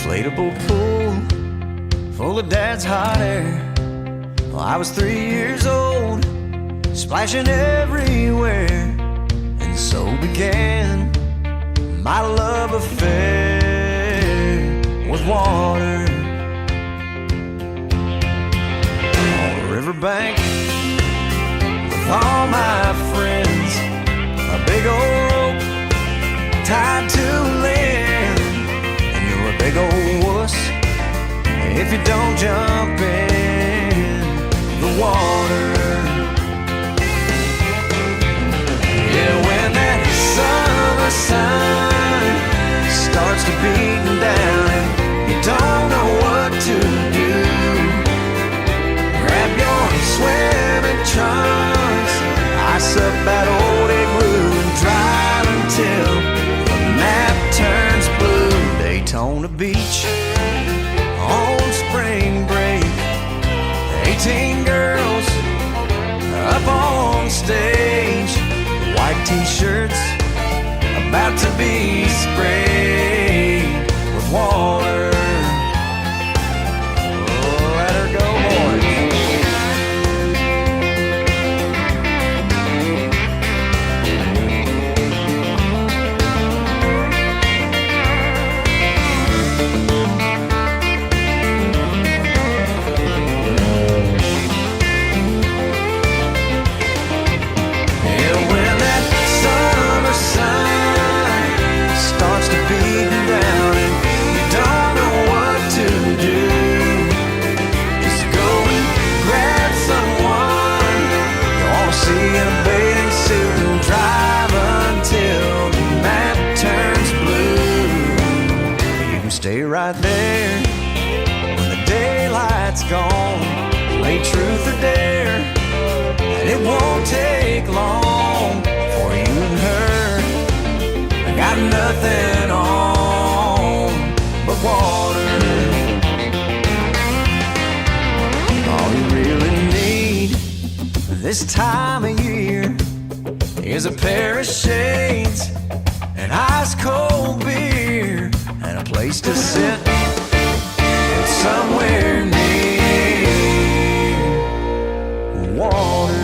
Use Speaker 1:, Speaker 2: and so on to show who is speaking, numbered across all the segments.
Speaker 1: inflatable pool full of dad's hot air. Well, I was 3 years old, splashing everywhere, and so began my love affair with water. On the riverbank with all my friends, a big old rope tied to land, and you're a big old wuss if you don't jump in the water. Yeah, when that summer sun starts to beat down and you don't know what to do, grab your swimming trunks, ice up that old igloo, and drive until the map turns blue. Daytona Beach on spring break, 18 girls up on stage, white t-shirts about to be sprayed with water. Oh, let her go, boys. Stay right there when the daylight's gone. Play truth or dare, and it won't take long for you and her. I got nothing on but water. All you really need this time of year is a pair of shades, an ice cold beer, and a place to sit somewhere near water.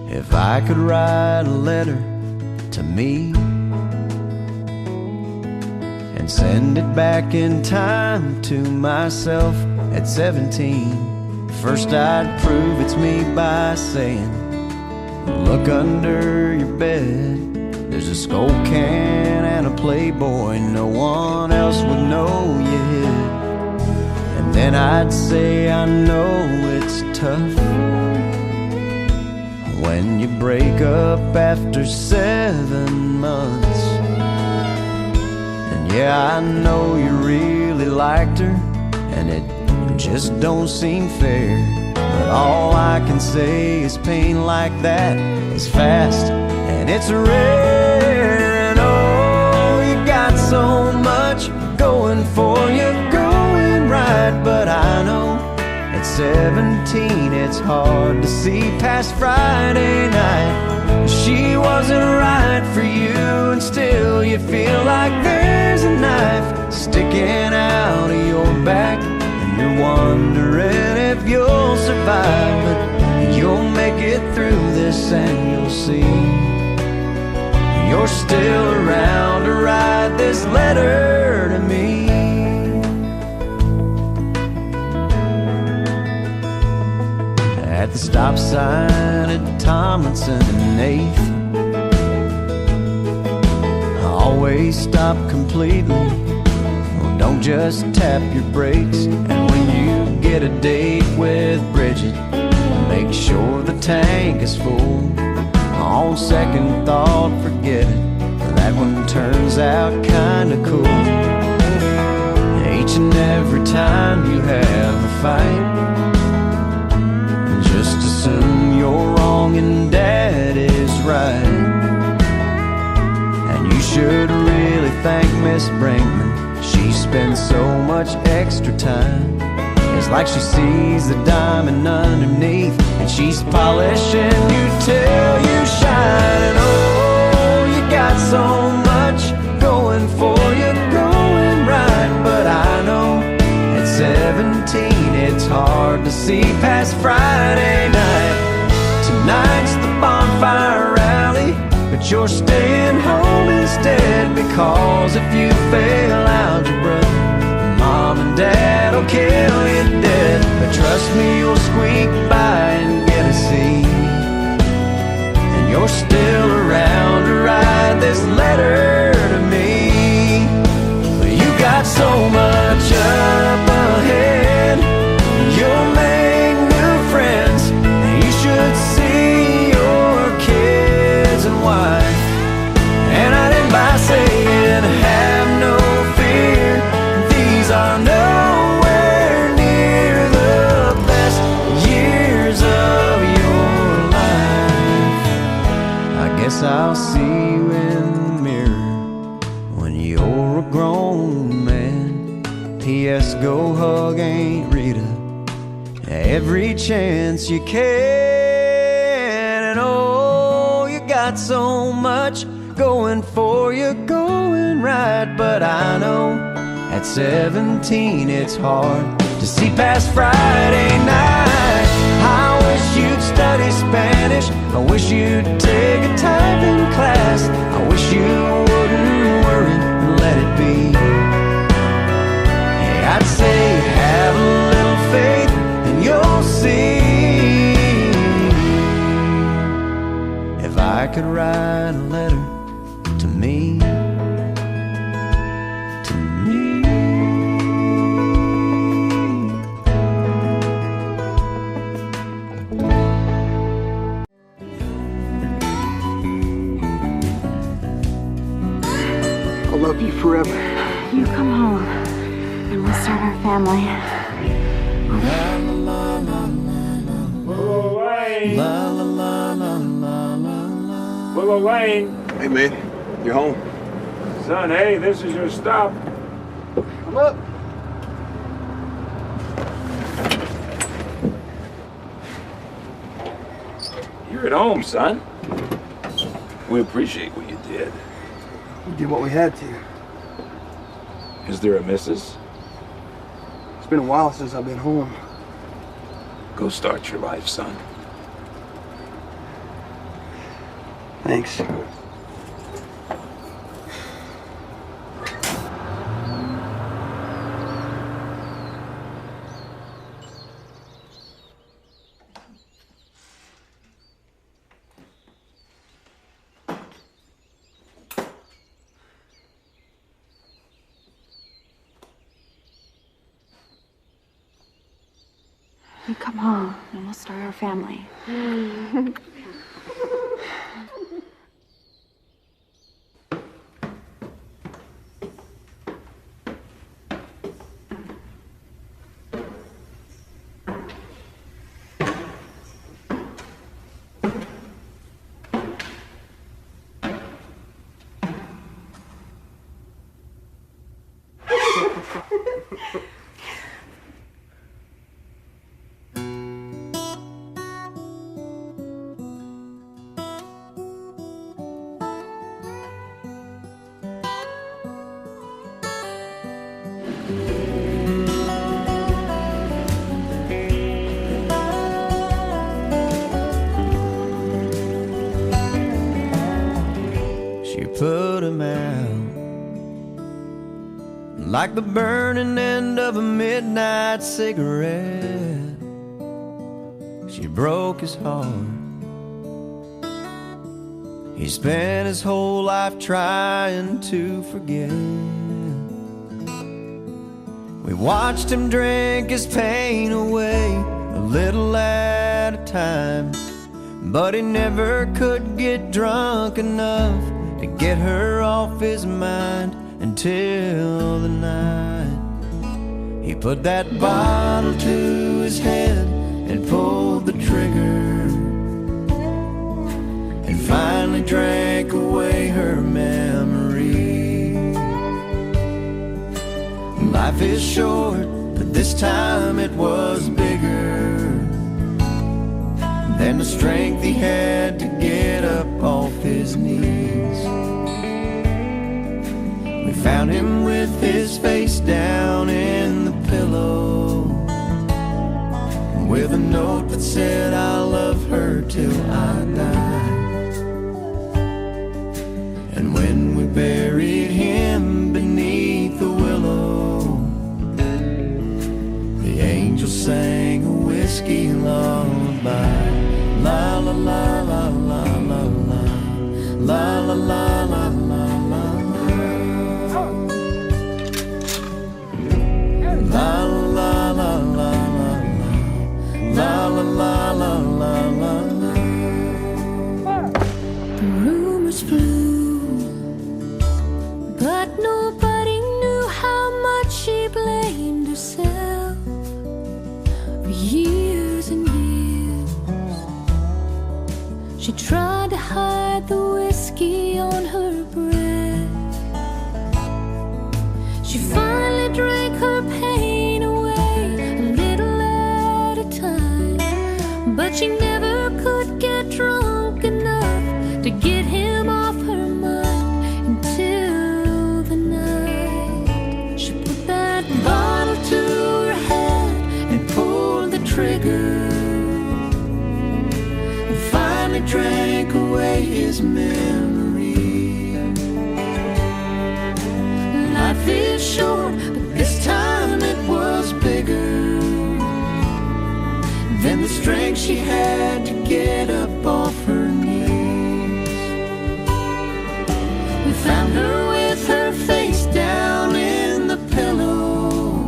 Speaker 1: If I could write a letter to me and send it back in time to myself at 17, first I'd prove it's me by saying, look under your bed, there's a Skull can and a Playboy no one else would know you hid. And then I'd say, I know it's tough when you break up after 7 months. And yeah, I know you really liked her, and it just don't seem fair. But all I can say is pain like that is fast and it's rare. And oh, you got so much going for you, going right. But I know at 17 it's hard to see past Friday night. She wasn't right for you, and still you feel like there's a knife sticking out of your back, and you're wondering if you'll survive. But you'll make it through this and you'll see you're still around to write this letter to me. At the stop sign at Tomlinson and 8th, always stop completely. Well, don't just tap your brakes. And when you get a date with Bridget, make sure the tank is full. On second thought, forget it, that one turns out kinda cool. Each and every time you have a fight, just assume you're wrong and Dad is right. And you should really thank Miss Brinkman. She spends so much extra time. It's like she sees the diamond underneath, and she's polishing you till you shine. And oh, you got so much going for you, going right. But I know at 17 it's hard to see past Friday night. Tonight's the bonfire rally, but you're staying home instead, because if you fail algebra, Mom and Dad will kill you dead. But trust me, you'll squeak by and get a C, and you're still around to write this letter to me. You got so much up ahead, you'll make new friends, and you should see your kids and wife. And I didn't by saying have no fear, these are nowhere near the best years of your life. I guess I'll see you in the mirror when you're a grown man. P.S. Go hug Aunt Rita every chance you can. And oh, you got so much going for you, going right. But I know at 17 it's hard to see past Friday night. I wish you'd study Spanish, I wish you'd take a typing class, I wish you wouldn't worry and let it be. Hey, I'd say have a little faith and you'll see. If I could write a letter to me,
Speaker 2: I'll love you forever.
Speaker 3: You come home and we'll start our family.
Speaker 4: Whoa, Wayne!
Speaker 1: la la la la la la.
Speaker 4: Whoa, Wayne!
Speaker 2: Hey, man, you're home.
Speaker 4: Son, hey, this is your stop.
Speaker 2: Come up.
Speaker 4: You're at home, son. We appreciate what you did.
Speaker 2: We did what we had to.
Speaker 4: Is there a missus?
Speaker 2: It's been a while since I've been home.
Speaker 4: Go start your life, son.
Speaker 2: Thanks.
Speaker 3: You come home and we'll start our family.
Speaker 1: him out. Like the burning end of a midnight cigarette, she broke his heart. He spent his whole life trying to forget. We watched him drink his pain away, a little at a time, but he never could get drunk enough to get her off his mind until the night he put that bottle to his head and pulled the trigger, and finally drank away her memory. Life is short, but this time it was bigger than the strength he had to get up off his knees. We found him with his face down in the pillow, with a note that said, "I'll love her till I die." And when we buried him beneath the willow, the angel sang a whiskey lullaby. La la la la la la la, la la la la la la, la la la la la, la la la la la la.
Speaker 3: The rumors flew, but nobody knew how much she blamed herself for years and years. She tried to hide the whiskey on her breath. She finally drank her pain away, a little at a time, but she never could get drunk enough to get him off her mind until the night she put that bottle to her head and pulled the trigger, and finally drank away his memory. Life is short, but this time it was bigger than the strength she had to get up off her knees. We found her with her face down in the pillow,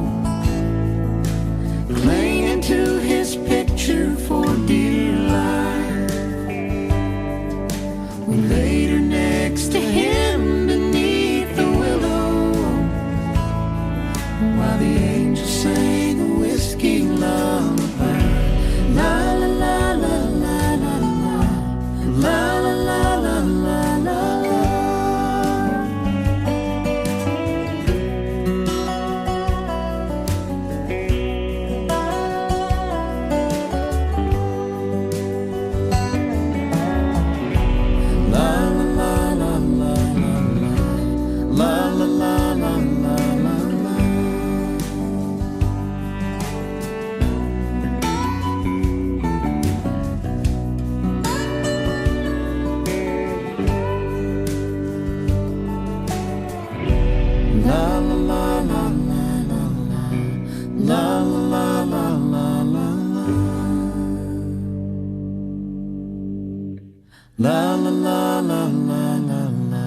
Speaker 3: clinging to his picture for dear life. We laid her next to him beneath the willow, while the angel sang a whiskey lullaby. La la la la la la la, la la la la la la. La la la la la la la,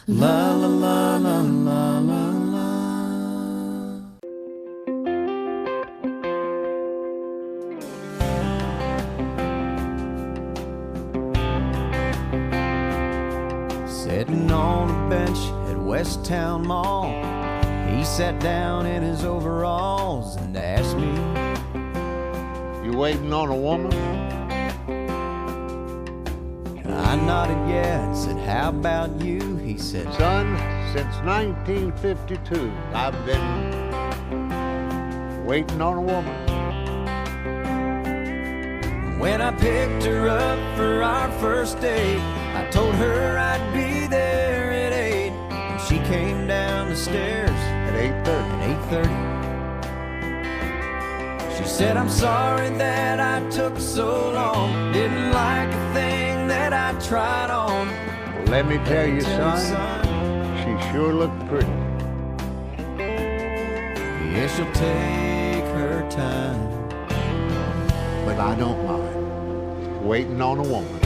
Speaker 3: la la la la la la la. Sitting on a bench at West Town Mall, he sat down in his overalls and asked me,
Speaker 5: "You waiting on a woman?"
Speaker 1: I nodded yeah, said, "How about you?" He said,
Speaker 5: "Son, since 1952, I've been waiting on a woman."
Speaker 1: When I picked her up for our first date, I told her I'd be there at 8, and she came down the stairs
Speaker 5: At 8:30.
Speaker 1: at 8:30. She said, "I'm sorry that I took so long, didn't like a thing that I tried on."
Speaker 5: Well, let me tell you, son, She sure looked pretty.
Speaker 1: Yeah, she'll take her time.
Speaker 5: But I don't mind waiting on a woman.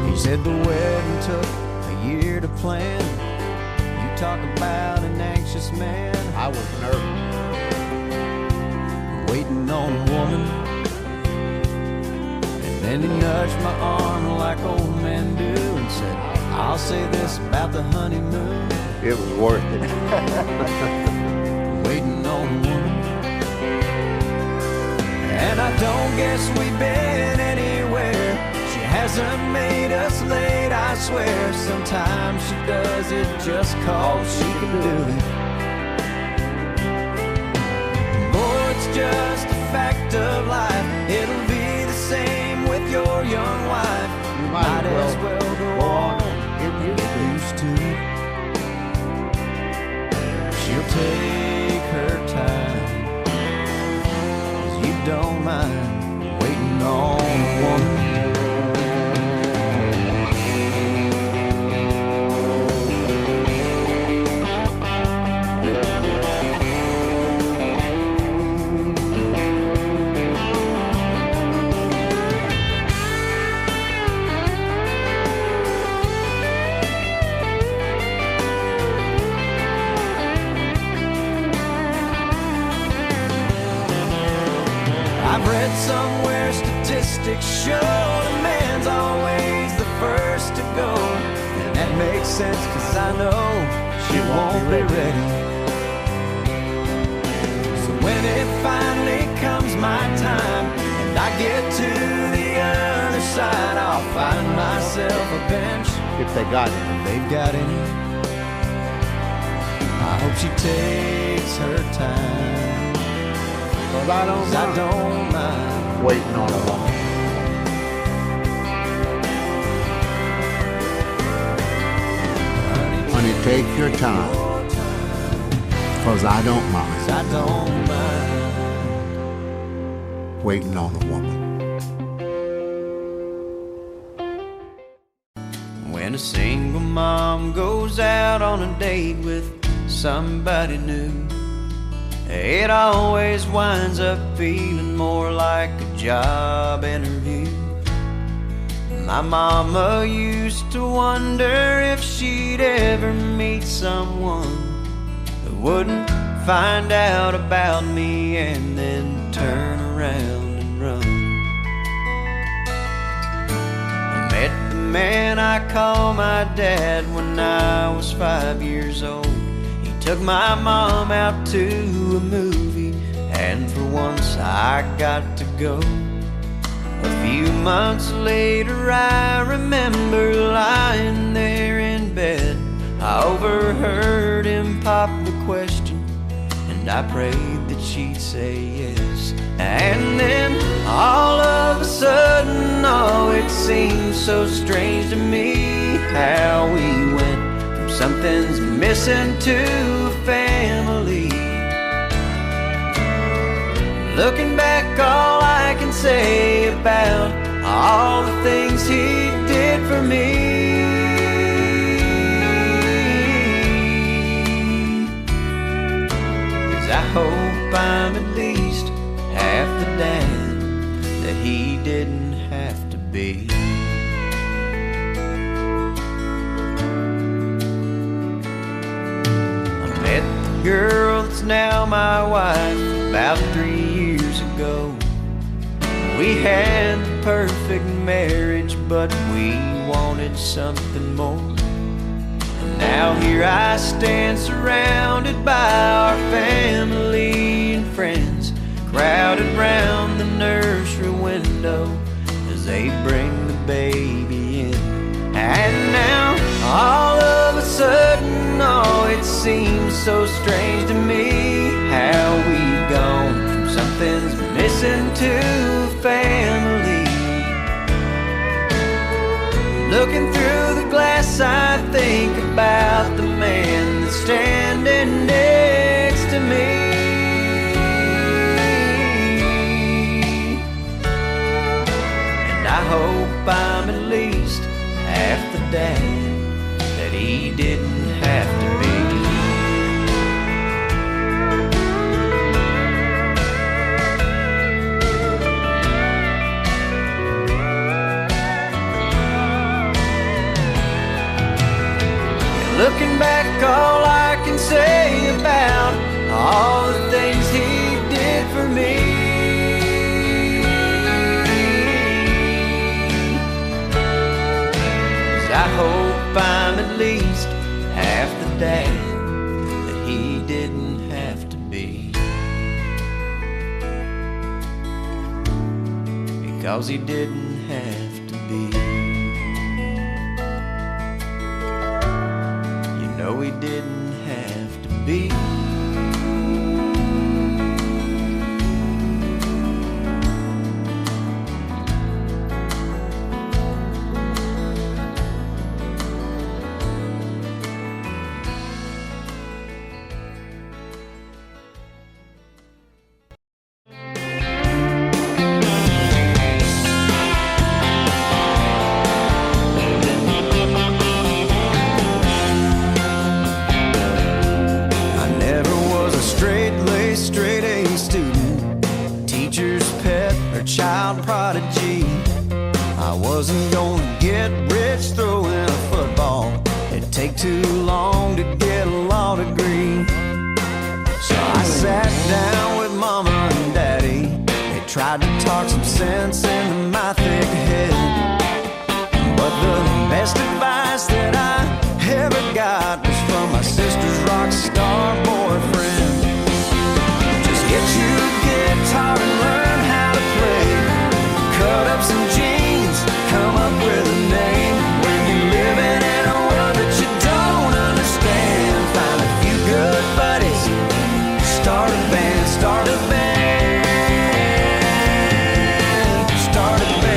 Speaker 1: He said the wedding took a year to plan. You talk about an anxious man.
Speaker 5: I was nervous.
Speaker 1: Waiting on a woman. And then he nudged my arm like old men do and said, I'll say this about the honeymoon.
Speaker 5: It was worth it.
Speaker 1: Waiting on a woman. And I don't guess we've been anywhere. She hasn't made us late, I swear. Sometimes she does it just cause she can do it. Boy, it's just a fact of life. It'll be the same with your young wife.
Speaker 5: You might
Speaker 1: as well go on
Speaker 5: and
Speaker 1: and get used to it. She'll take her time, 'cause you don't mind waiting on a woman. I've read somewhere statistics show the man's always the first to go. And that makes sense, 'cause I know she won't be ready. So when it finally comes my time and I get to the other side, I'll find myself a bench
Speaker 5: If they got it.
Speaker 1: if they've got any. I hope she takes her time,
Speaker 5: But I don't
Speaker 1: 'cause I
Speaker 5: mind
Speaker 1: don't mind
Speaker 5: waiting on a woman. Honey, take your time, 'cause I don't mind
Speaker 1: I don't mind.
Speaker 5: waiting on a woman.
Speaker 1: When a single mom goes out on a date with somebody new, it always winds up feeling more like a job interview. My mama used to wonder if she'd ever meet someone who wouldn't find out about me and then turn around and run. I met the man I call my dad when I was 5 years old. He took my mom out to a movie, and for once I got to go. A few months later I remember lying there in bed. I overheard him pop the question, and I prayed that she'd say yes. And then all of a sudden, oh, it seemed so strange to me how we went from something's missing to a family. Looking back, all I can say about all the things he did for me is I hope I'm at least half the dad that he didn't have to be. I met the girl that's now my wife about 3 years ago. We had the perfect marriage, but we wanted something more. And now here I stand surrounded by our family and friends, crowded round the nursery window as they bring the baby in. And now all of a sudden, oh, it seems so strange to me how we've gone from something's missing to family. Looking through the glass, I think about the man that's standing next to me. And I hope I'm at least half the dad that he didn't have to be. Looking back, all I can say about all the things he did for me is I hope I'm at least half the dad that he didn't have to be, because he didn't have to be. No, he didn't have to be. Child prodigy, I wasn't gonna get rich throwing a football. It'd take too long to get a law degree. So I sat down with mama and daddy. They tried to talk some sense into my thick head, but the best advice that I ever got was from my sister's rock star boyfriend. Just get you a guitar and learn how to play. Cut up some jeans, come up with a name. When you're living in a world that you don't understand, find a few good buddies, start a band, start a band, start a band.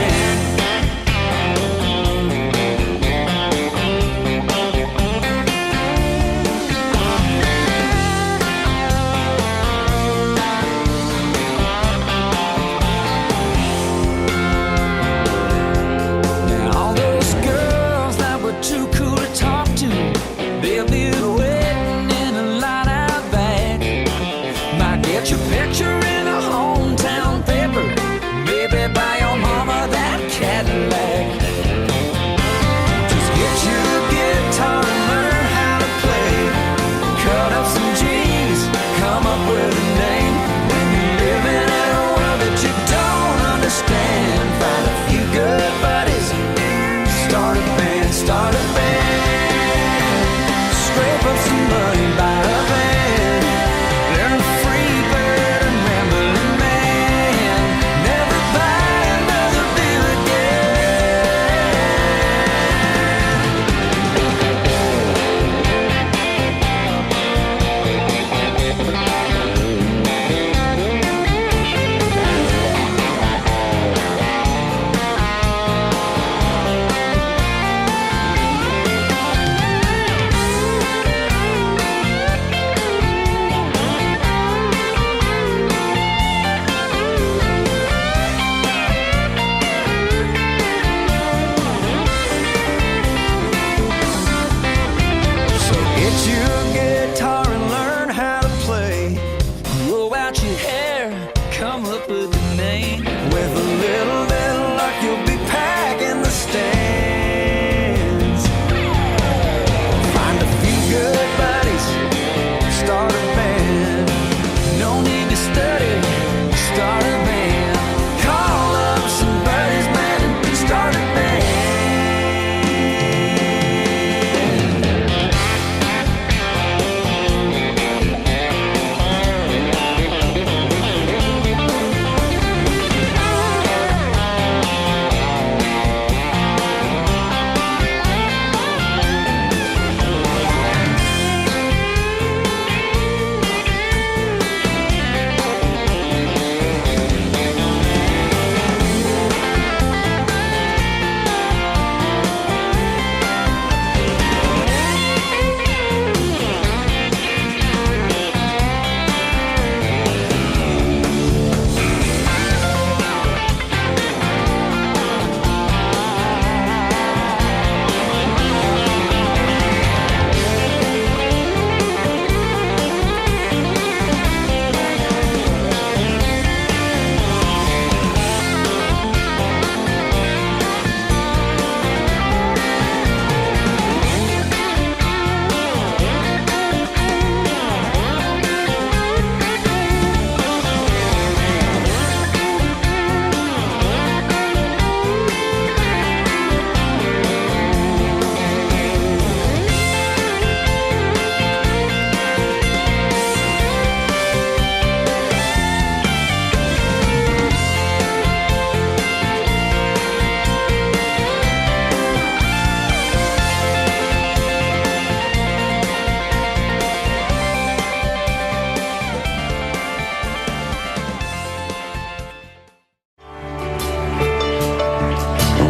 Speaker 1: Start a band, scrape up some money, buy a van, learn a free bird and rambling man, never buy another beer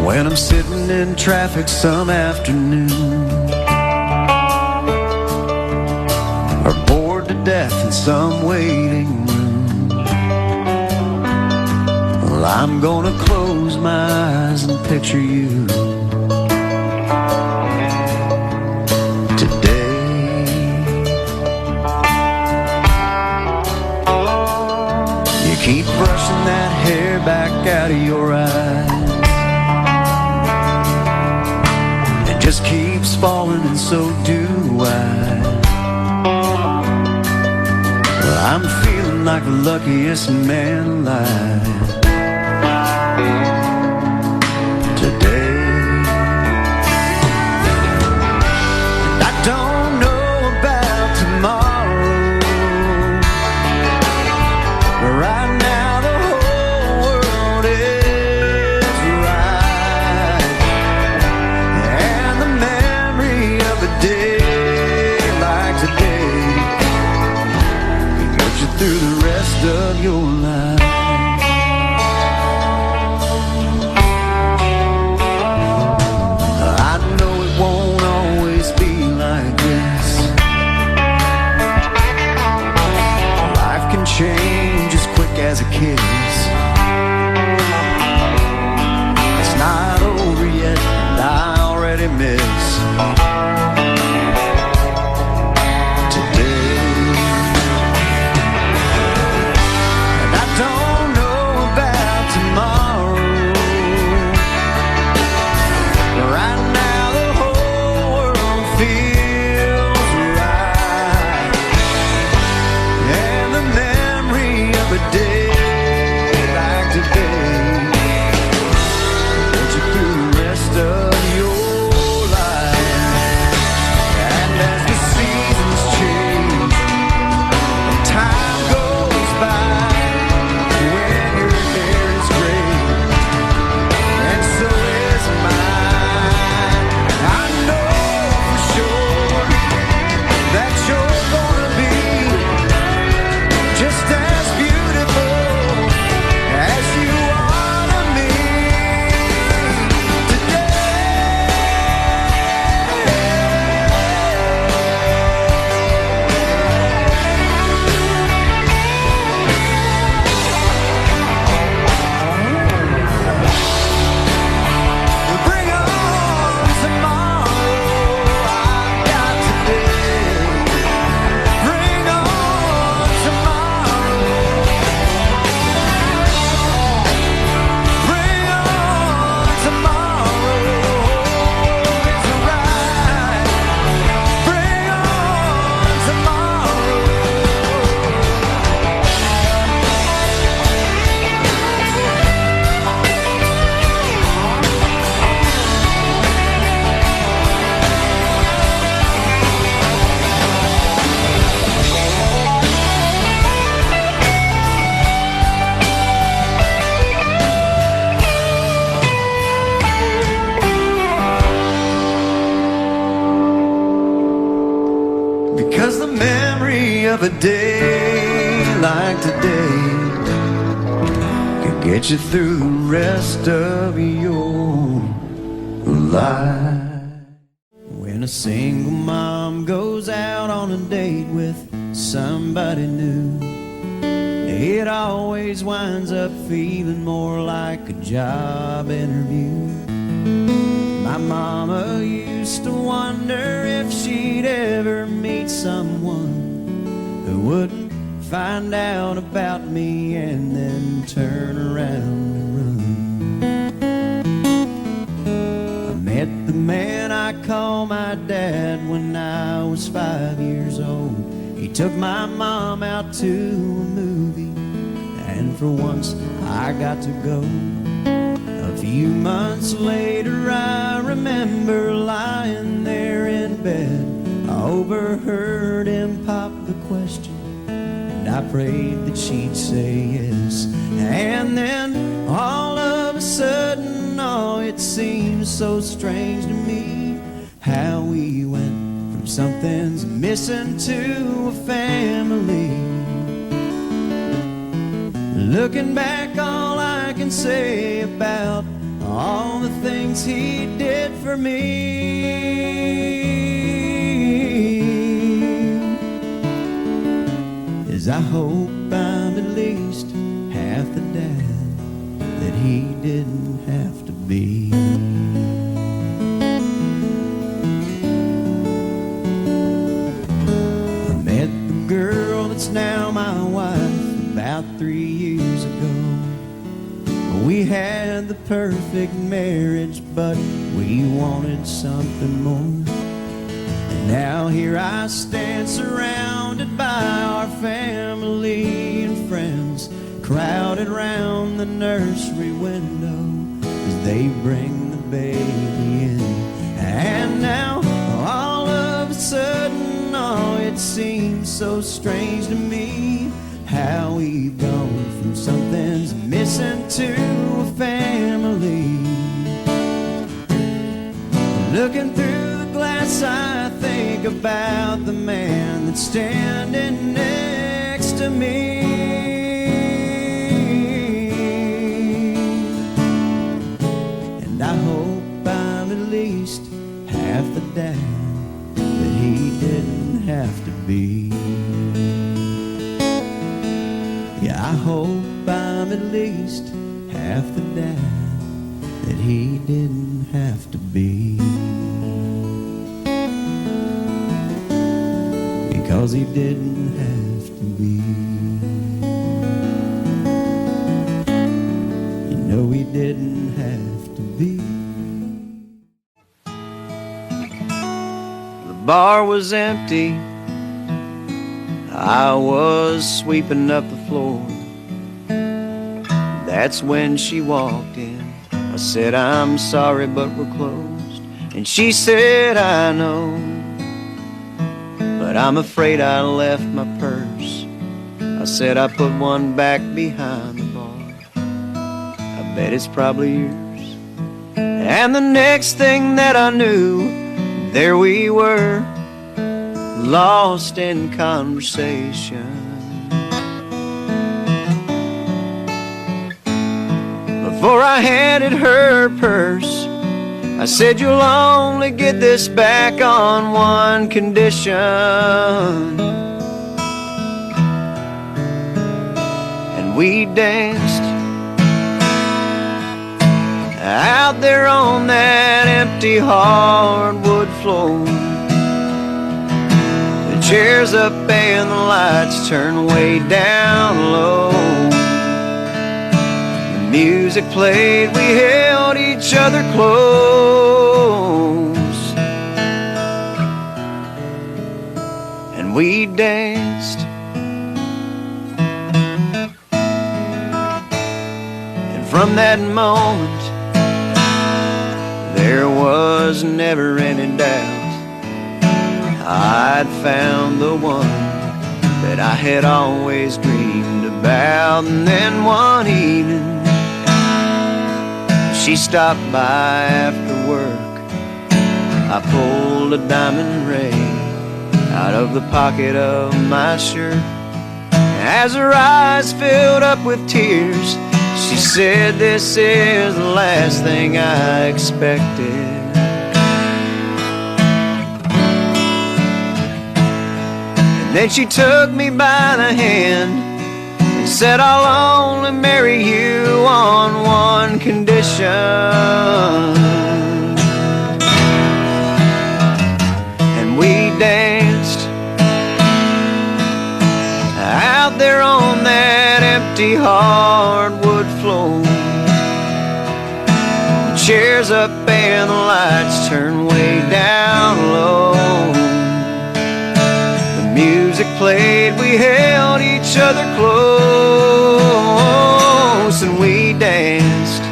Speaker 1: when I'm sitting in traffic some afternoon, or bored to death in some waiting room. Well, I'm gonna close my eyes and picture you today. You keep brushing that hair back out of your eyes, just keeps falling, and so do I. Well, I'm feeling like the luckiest man alive today. And I don't know about tomorrow, but right now the whole world is right. And the memory of a day like today can get you through the rest of your life. I know it won't always be like this. Life can change as quick as a kiss. It's not over yet, and I already miss today. And I don't know about tomorrow, but right now the whole world feels right. And the memory of a day like today get you through the rest of your life. And as the seasons change and time goes by, when your hair is gray and so is mine, I know for sure that you're gonna be just as beautiful as you are to me Bring on tomorrow, I've got today. Bring on tomorrow. Bring on tomorrow. It's alright. Bring on tomorrow. Because the memory of a day like today can get you through the rest of your life. When a single mom goes out on a date with somebody new, it always winds up feeling more like a job interview. My mama used to wonder if she'd ever meet someone who wouldn't find out about me and then turn around and run. I met the man I call my dad when I was 5 years old. He took my mom out to a movie, and for once I got to go. A few months later I remember lying there in bed. I overheard him pop the question, and I prayed that she'd say yes. And then all of a sudden, oh, it seems so strange to me how we went from something's missing to a family. Looking back, all I can say about all the things he did for me. Is I hope I'm at least half the dad that he didn't have to be. I met the girl that's now my wife about 3 years ago. We had the perfect marriage, but we wanted something more. And now here I stand surrounded by our family and friends, crowded round the nursery window as they bring the baby in. And now all of a sudden, oh, it seems so strange to me how we've gone from something's missing to a family. Looking through the glass, I think about the man that's standing next to me. And I hope I'm at least half the dad that he didn't have to be. Yeah, I hope I'm at least half the dad that he didn't have to be. Because he didn't have to be. You know he didn't have to be. The bar was empty. I was sweeping up the floor. That's when she walked in. I said, I'm sorry, but we're closed. And she said, I know, but I'm afraid I left my purse. I said, I put one back behind the bar. I bet it's probably yours. And the next thing that I knew, there we were, lost in conversation. Before I handed her purse, I said, you'll only get this back on one condition. And we danced out there on that empty hardwood floor. The chairs up and the lights turned way down low. Music played, we held each other close, and we danced. And from that moment, there was never any doubt I'd found the one that I had always dreamed about. And then one evening, she stopped by after work. I pulled a diamond ring out of the pocket of my shirt. As her eyes filled up with tears, she said, this is the last thing I expected. And then she took me by the hand, said, I'll only marry you on one condition. And we danced out there on that empty hardwood floor. The chairs up and the lights turned way down low. Music played, we held each other close, and we danced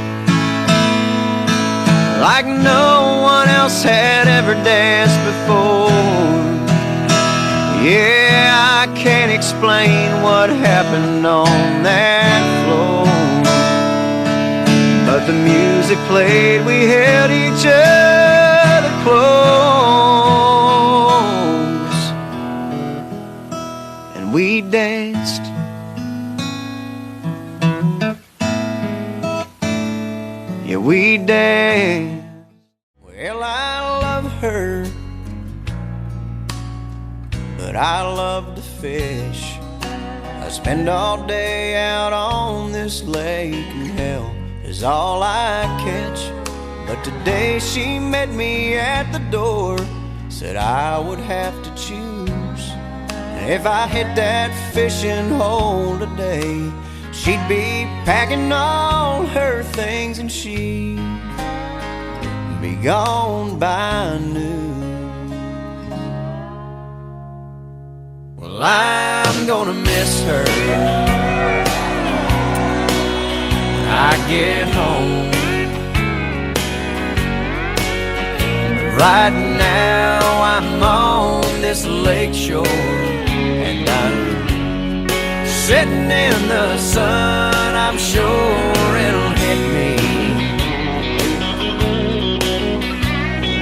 Speaker 1: like no one else had ever danced before. Yeah, I can't explain what happened on that floor, but the music played, we held each other close, and we danced. yeah, we danced. Well, I love her, but I love to fish. I spend all day out on this lake, and hell is all I catch. But today she met me at the door, said I would have to choose. And if I hit that fishing hole today, she'd be packing all her things and she'd be gone by noon. Well, I'm gonna miss her when I get home. Right now I'm on this lake shore, and I'm sitting in the sun. I'm sure it'll hit me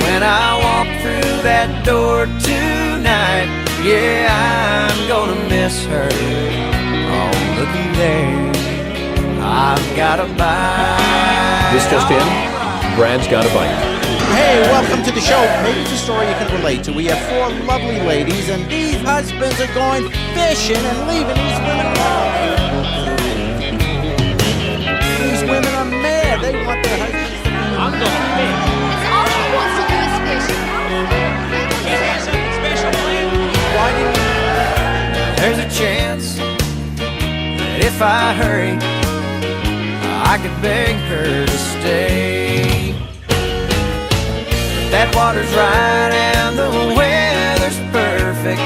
Speaker 1: when I walk through that door tonight. Yeah, I'm gonna miss her. Oh, looky there, I've got a bite.
Speaker 6: This just in, Brad's got a bite.
Speaker 7: Hey, welcome to the show. Maybe it's a story you can relate to. We have 4 lovely ladies, and these husbands are going fishing and leaving these women alone. These women are mad. They want their husbands to be. I'm going to fish.
Speaker 8: All he wants to do is fish.
Speaker 6: He's got something special planned.
Speaker 7: Why do you...
Speaker 1: There's a chance that if I hurry, I could beg her to stay. That water's right and the weather's perfect.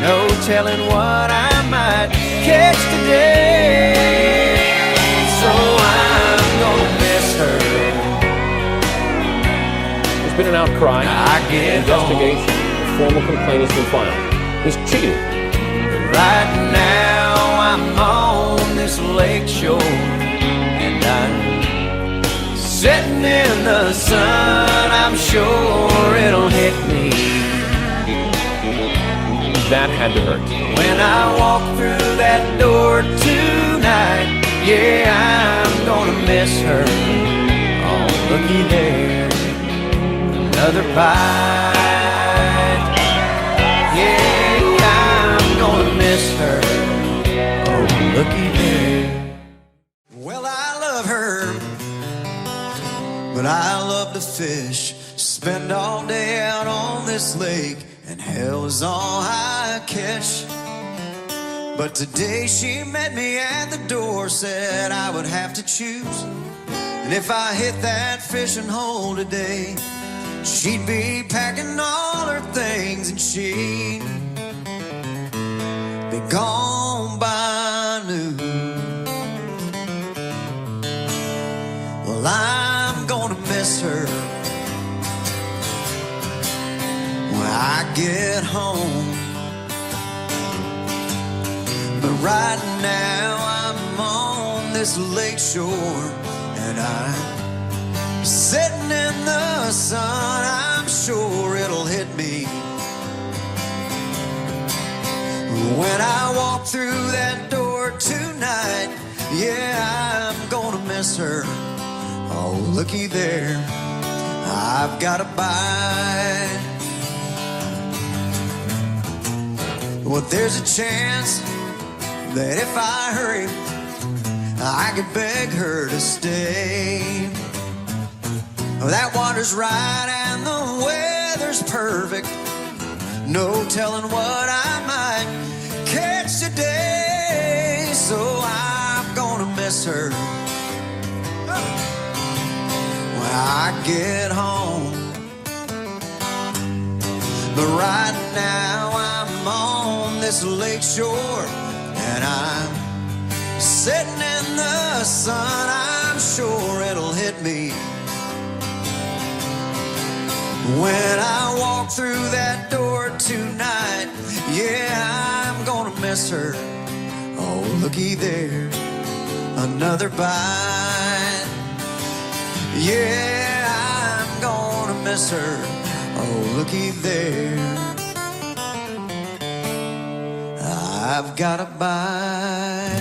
Speaker 1: No telling what I might catch today. So I'm gonna miss her.
Speaker 6: There's been an outcry. Investigation. A formal complaint has been filed. He's cheated.
Speaker 1: Right now I'm on this lake shore, and I'm sitting in the sun. I'm sure it'll hit me
Speaker 6: That had to hurt.
Speaker 1: when I walk through that door tonight. Yeah, I'm gonna miss her. Oh, looky there, another bite. Yeah, I'm gonna miss her. Oh, looky there. Well, I love her, but I love to fish. Spend all day out on this lake, and hell is all I catch. But today she met me at the door, said I would have to choose. And if I hit that fishing hole today, she'd be packing all her things and she'd be gone by noon. Well, I'm gonna miss her when I get home. But right now I'm on this lake shore, and I'm sitting in the sun. I'm sure it'll hit me when I walk through that door tonight. Yeah, I'm gonna miss her. Oh, looky there, I've got a bite. Well, there's a chance that if I hurry, I could beg her to stay. That water's right and the weather's perfect. No telling what I might catch today. So I'm gonna miss her when I get home. But right now I'm on this lake shore, and I'm sitting in the sun. I'm sure it'll hit me when I walk through that door tonight. Yeah, I'm gonna miss her. Oh, looky there, another bite. Yeah, I'm gonna miss her. Oh, looky there, I've got a bite.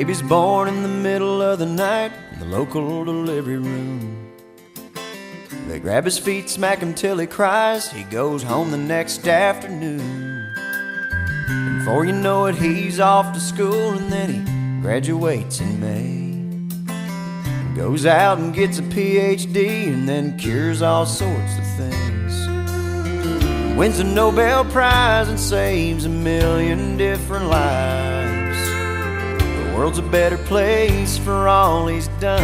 Speaker 1: baby's born in the middle of the night in the local delivery room. They grab his feet, smack him till he cries. He goes home the next afternoon. And before you know it, he's off to school, and then he graduates in May. Goes out and gets a PhD, and then cures all sorts of things. Wins a Nobel Prize and saves 1 million different lives. The world's a better place for all he's done.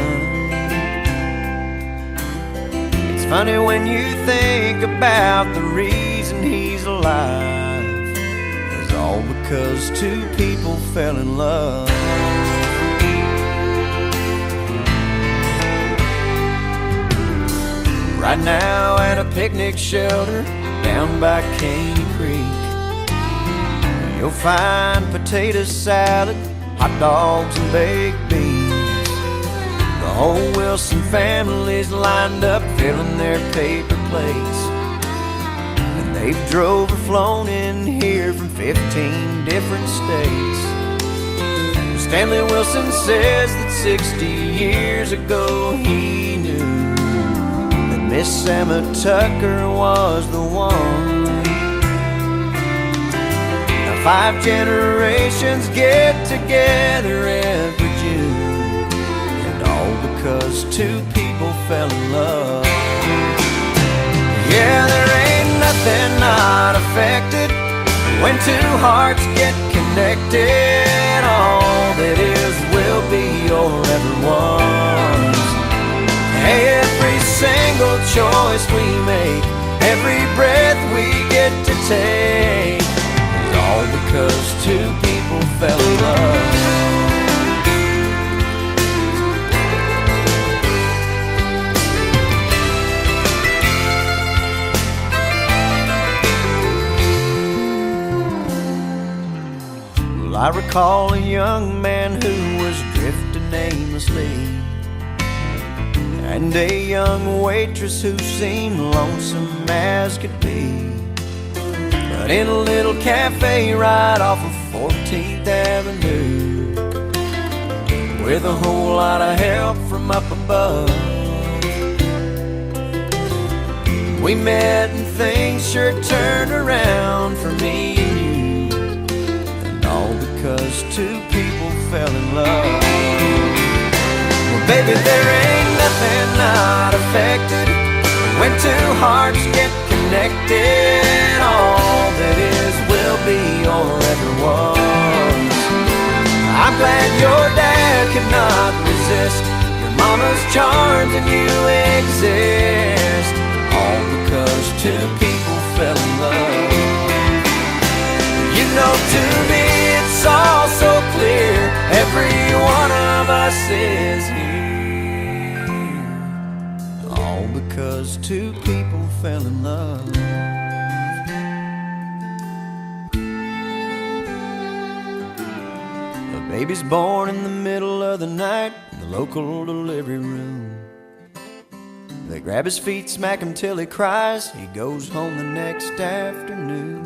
Speaker 1: It's funny when you think about the reason he's alive. It's all because two people fell in love. Right now at a picnic shelter down by Caney Creek, you'll find potato salad, hot dogs and baked beans. The whole Wilson family's lined up filling their paper plates, and they've drove or flown in here from 15 different states. Stanley Wilson says that 60 years ago he knew Miss Emma Tucker was the one. Now 5 generations get together every June, and all because two people fell in love. Yeah, there ain't nothing not affected when two hearts get connected. All that is will be or ever was. Every single choice we make, every breath we get to take, is all because two people fell in love. Well, I recall a young man who was drifting aimlessly, and a young waitress who seemed lonesome as could be. But in a little cafe right off of 14th Avenue, with a whole lot of help from up above, we met and things sure turned around for me and you, and all because two people fell in love. Baby, there ain't nothing not affected when two hearts get connected. All that is will be or ever was. I'm glad your dad could not resist your mama's charms and you exist, all because two people fell in love. You know, to me it's all so clear, every one of us is here, because two people fell in love. The baby's born in the middle of the night in the local delivery room. They grab his feet, smack him till he cries. He goes home the next afternoon.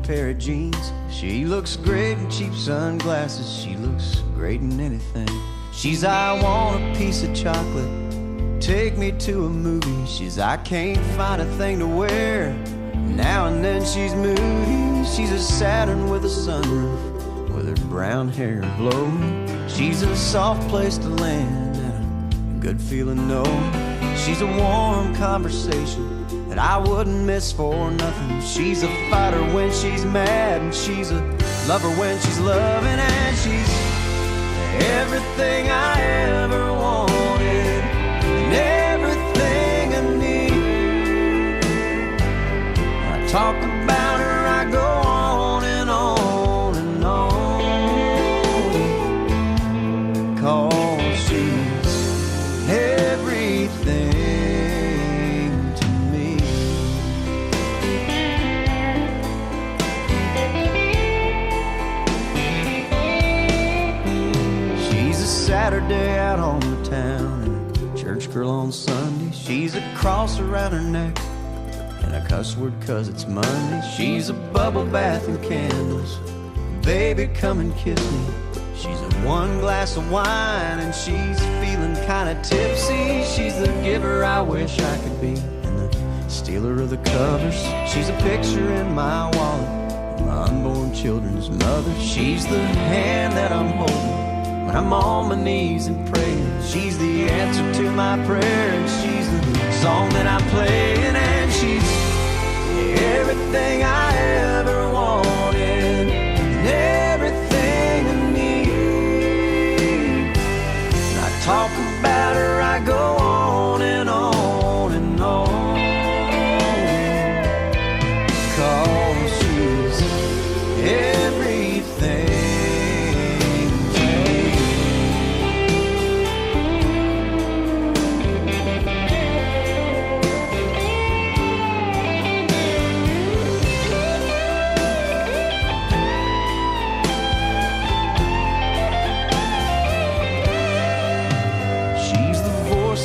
Speaker 1: Pair of jeans. She looks great in cheap sunglasses. She looks great in anything. She's I want a piece of chocolate, take me to a movie. She's I can't find a thing to wear. Now and then she's moody. She's a Saturn with a sunroof, with her brown hair blowing. She's a soft place to land and a good feeling no. She's a warm conversation that I wouldn't miss for nothing. She's a fighter when she's mad, and she's a lover when she's loving, and she's everything I ever wanted and everything I need. I talk about her, I go on and on. Saturday out on the town, and a church girl on Sunday. She's a cross around her neck and a cuss word 'cause it's Monday. She's a bubble bath and candles. Baby, come and kiss me. She's a one glass of wine and she's feeling kinda tipsy. She's the giver I wish I could be and the stealer of the covers. She's a picture in my wallet, my unborn children's mother. She's the hand that I'm holding when I'm on my knees and praying. She's the answer to my prayer, and she's the song that I'm playing, and she's everything I ever wanted, and everything I need. And I talk about her, I go on and on and on, 'cause she's everything.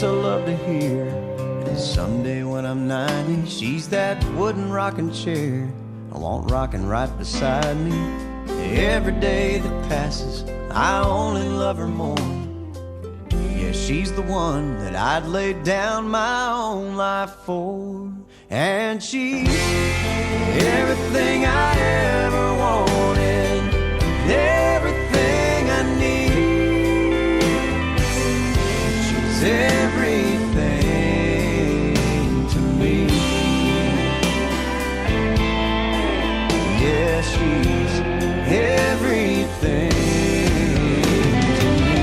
Speaker 1: I love to hear, and someday when I'm 90, she's that wooden rocking chair I want rocking right beside me. Every day that passes, I only love her more. Yeah, she's the one that I'd lay down my own life for, and she's everything I ever wanted, everything I need. She's everything to me. Yeah, she's everything to me.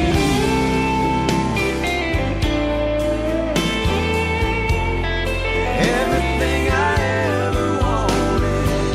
Speaker 1: Everything I ever wanted.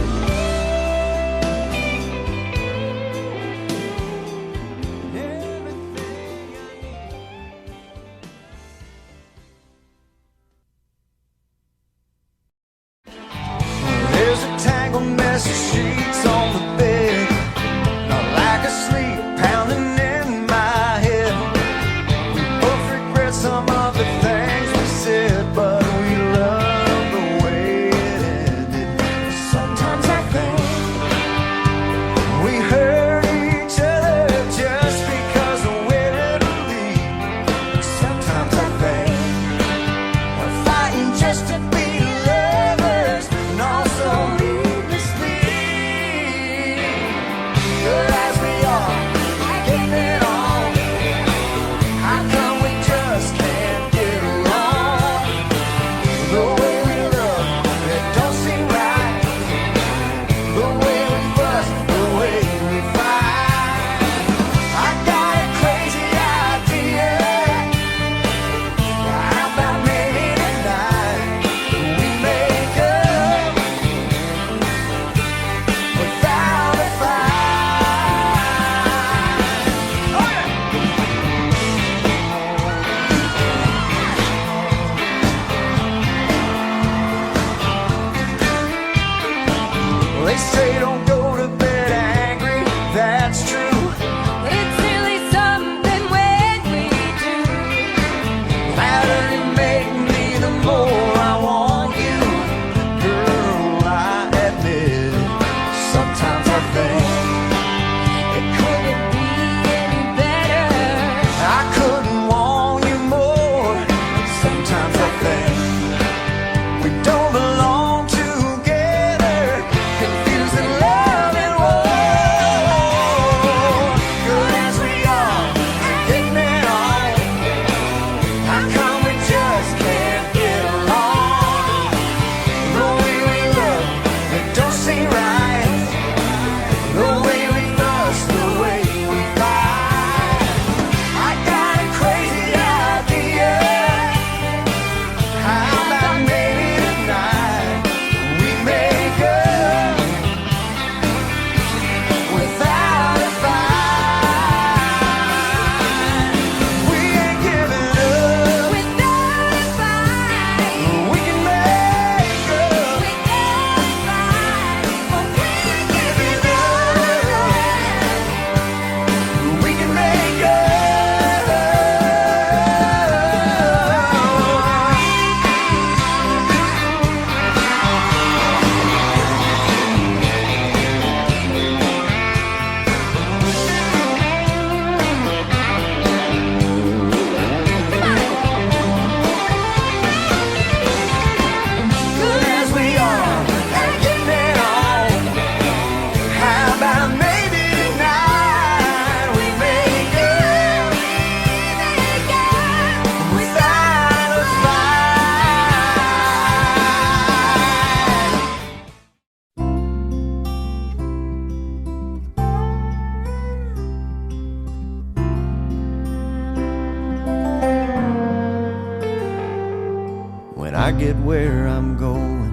Speaker 1: I get where I'm going,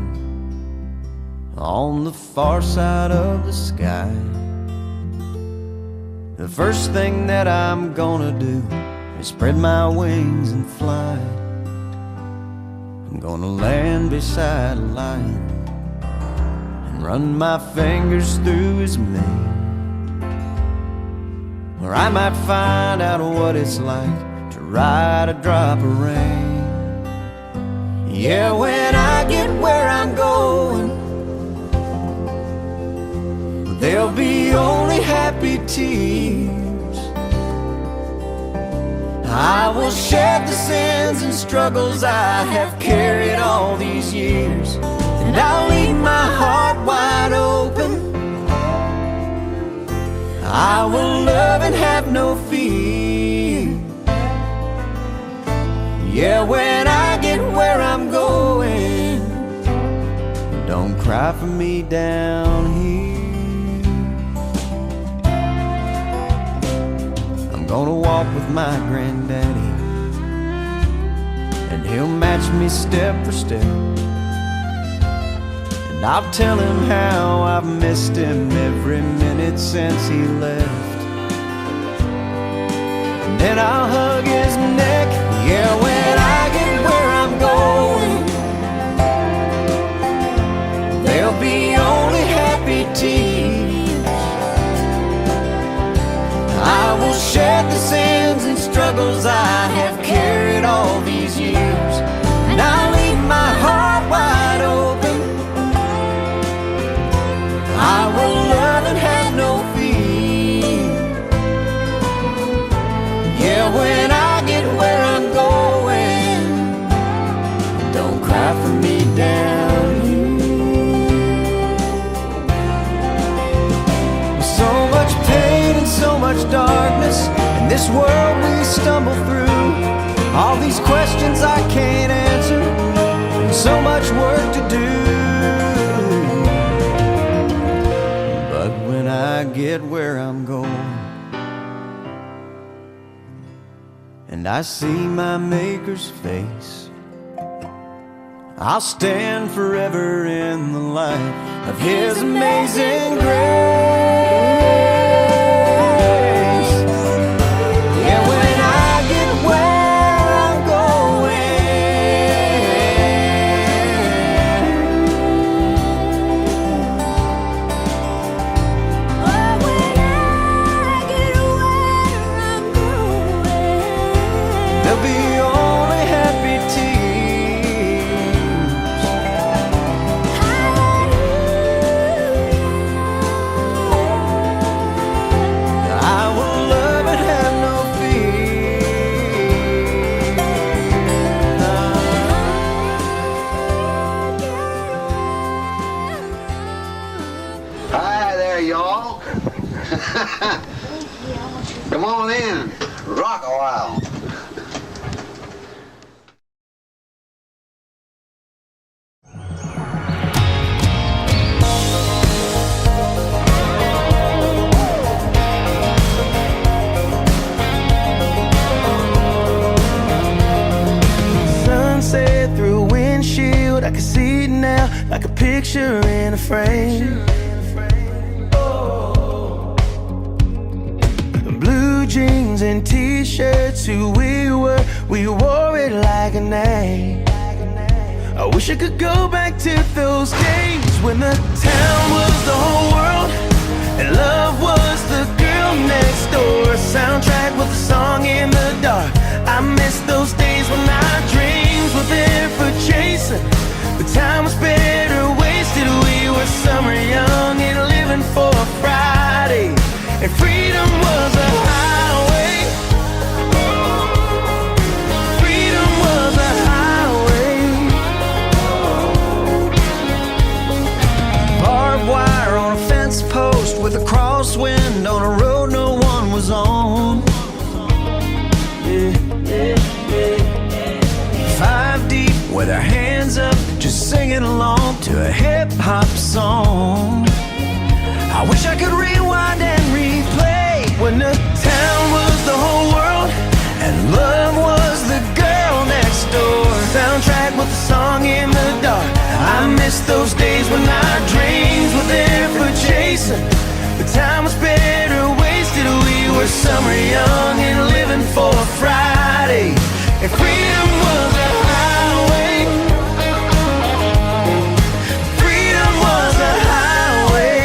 Speaker 1: on the far side of the sky, the first thing that I'm gonna do is spread my wings and fly. I'm gonna land beside a lion and run my fingers through his mane, where I might find out what it's like to ride a drop of rain. Yeah, when I get where I'm going, there'll be only happy tears. I will shed the sins and struggles I have carried all these years, and I'll leave my heart wide open. I will love and have no fear. Yeah, when I get where I'm going, don't cry for me down here. I'm gonna walk with my granddaddy, and he'll match me step for step, and I'll tell him how I've missed him every minute since he left. And then I'll hug his neck. Yeah, when I get where I'm going, there'll be only happy tears. I will shed the sins and struggles I have carried all these years, and I'll leave my heart wide open. I will love and have no fear. Yeah, when I get where I'm going, don't cry for me down here. So much pain and so much darkness in this world we stumble through. All these questions I can't answer, and so much work to do. But when I get where I'm going, and I see my Maker's face, I'll stand forever in the light of His amazing grace. Yeah, when I get where I'm there'll be only happy tears. I will love and have no fear.
Speaker 9: Hi there, y'all. Come on in. Rock a while.
Speaker 1: Sunset through a windshield, I can see it now like a picture in a frame. Blue jeans and t-shirts, who we were, we wore it like a name. I wish I could go back to those days when the town was the whole world and love was the girl next door. A soundtrack with a song in the dark. I miss those days when our dreams were there for chasing. The time was better wasted. We were summer young and living for a Friday, and freedom was a highway. Freedom was a highway. Barbed wire on a fence post with a crosswind on a road no one was on. Yeah, yeah, yeah. 5 deep with our hands up, just singing along to a hip-hop song. I wish I could rewind and replay when the town was the whole world and love was the girl next door. Soundtrack with a song miss those days when our dreams were there for chasing. The time was better wasted. We were summer young and living for Friday. And freedom was a highway. Freedom was a highway.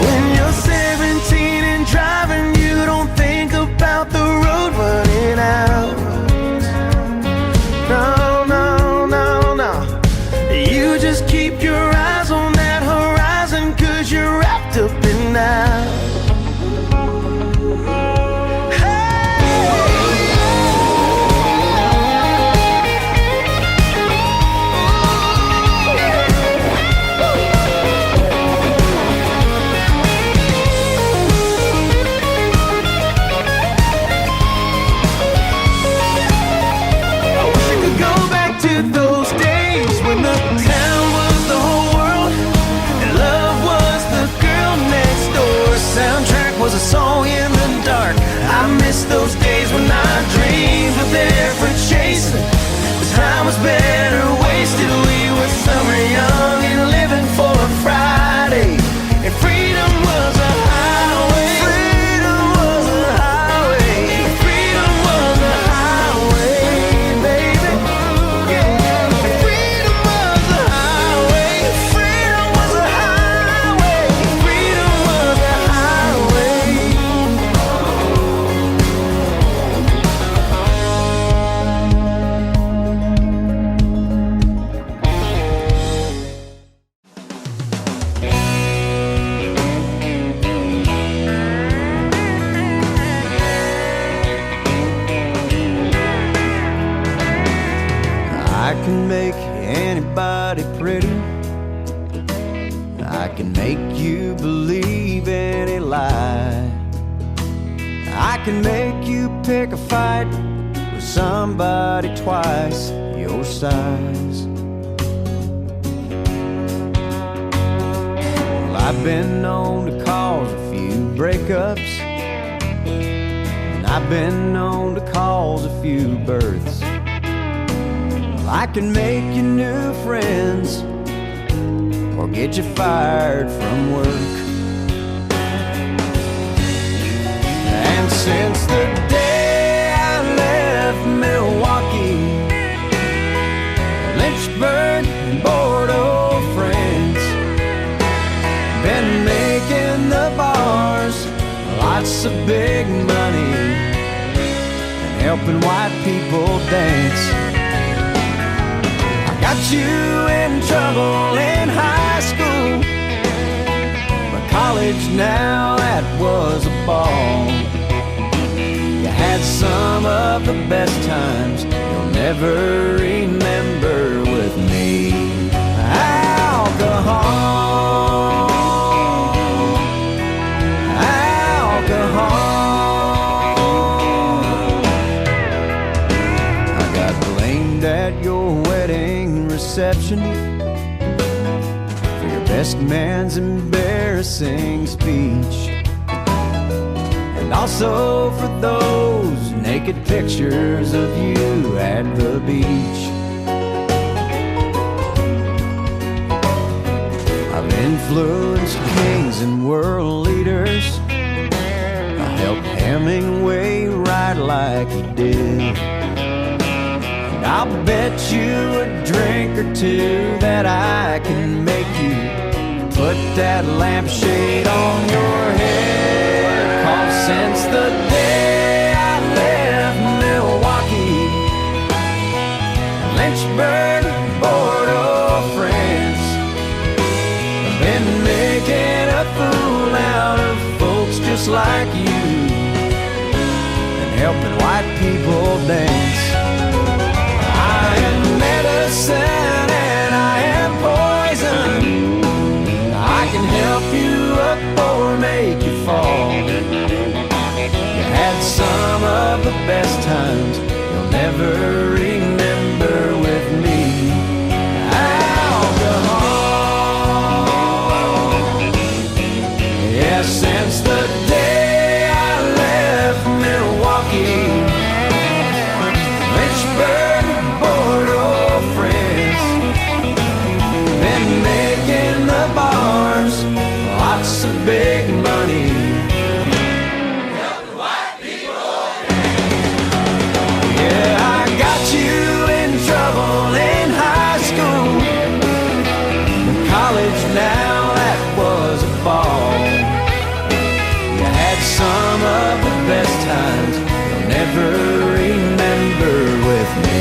Speaker 1: When you're 17 and driving, you don't think about the road running out. No, no, no, no. You just keep your eyes on that horizon, 'cause you're wrapped up in now. Was a song in the dark. I miss those days when our dreams were there for chasing. The time was better wasted. We were summer young and living for Friday. And freedom was a highway. Freedom was a highway. Freedom was a highway, baby. Yeah. Freedom was a highway. Freedom was a highway. Freedom was a highway. I can make anybody pretty. I can make you believe any lie. I can make you pick a fight with somebody twice your size. Well, I've been known to cause a few breakups, and I've been known to cause a few births. I can make you new friends or get you fired from work. And since the day I left Milwaukee, Lynchburg and Bordeaux, France, been making the bars lots of big money and helping white people dance. Got you in trouble in high school, but college now, that was a ball. You had some of the best times you'll never remember with me. Alcohol, alcohol. I got blamed at your wedding reception for your best man's embarrassing speech, and also for those naked pictures of you at the beach. I've influenced kings and world leaders. I helped Hemingway write like he did. I'll bet you a drink or two that I can make you put that lampshade on your head. 'Cause since the day I left Milwaukee, Lynchburg, Bordeaux, France, I've been making a fool out of folks just like you and helping white people dance. I am medicine and I am poison. I can help you up or make you fall. You had some of the best times you'll never remember with me. Alcohol. Yeah, since the day I left Milwaukee, Lynchburg, Bordeaux, France. never remember with me.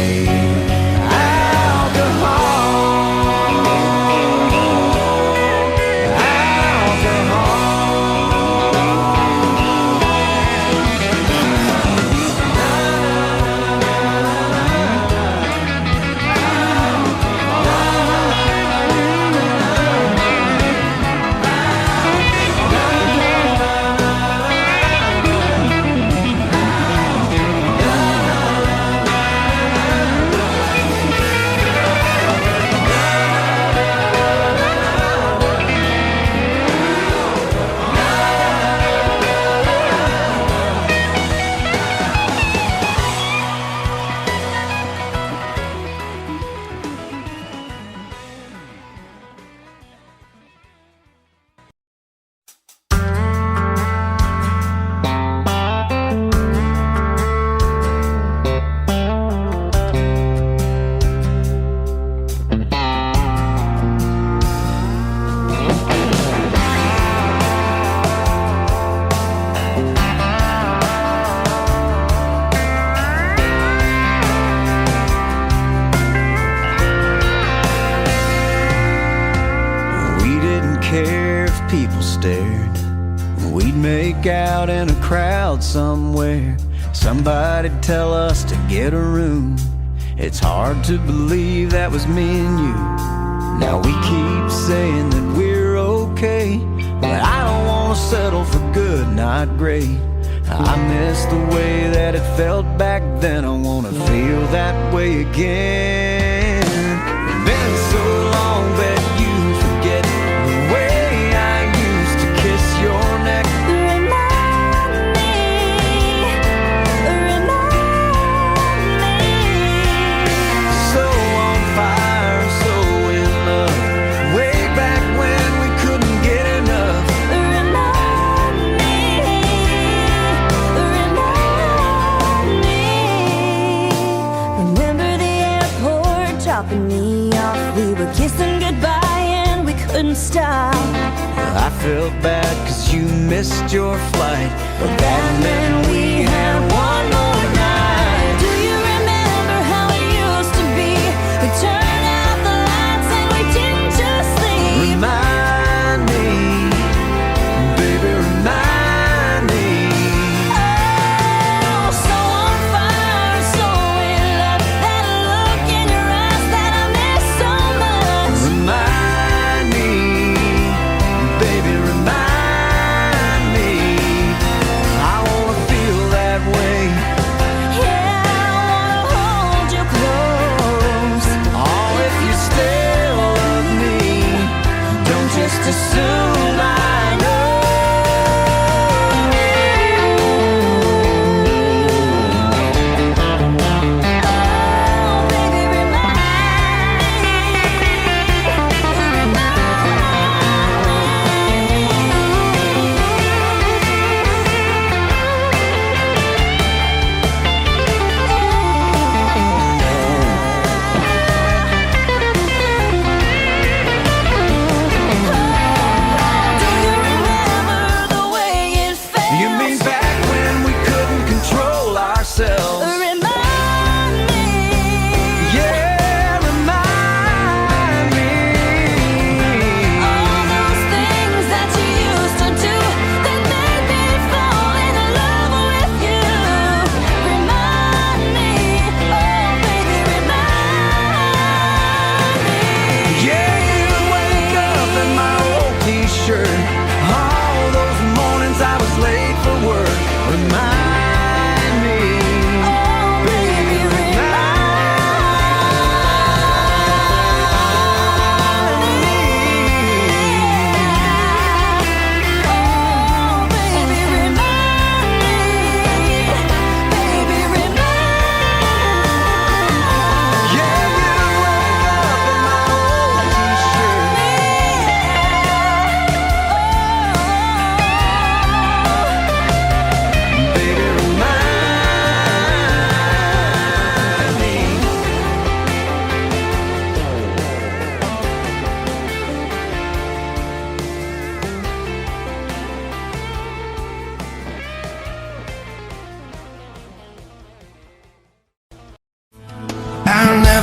Speaker 1: People stared. We'd make out in a crowd somewhere. Somebody'd tell us to get a room. It's hard to believe that was me and you. Now we keep saying that we're okay, but I don't want to settle for good, not great. I miss the way that it felt back then. I want to feel that way again. It's been so long that you forget the way your neck.
Speaker 3: Remind me.
Speaker 1: So on fire, so in love, way back when we couldn't get enough.
Speaker 3: Remind me. Remember the airport dropping me off. We were kissing goodbye and we couldn't stop.
Speaker 1: I felt bad cause you missed your flight, but that meant we had one more night.
Speaker 3: Do you remember how it used to be? We turned out the lights and we didn't just sleep.
Speaker 1: Remind me, baby, remind me.
Speaker 3: Oh, so on fire, so in love. That look in your eyes that I miss so much.
Speaker 1: Remind me, baby, remind me. I wanna feel that way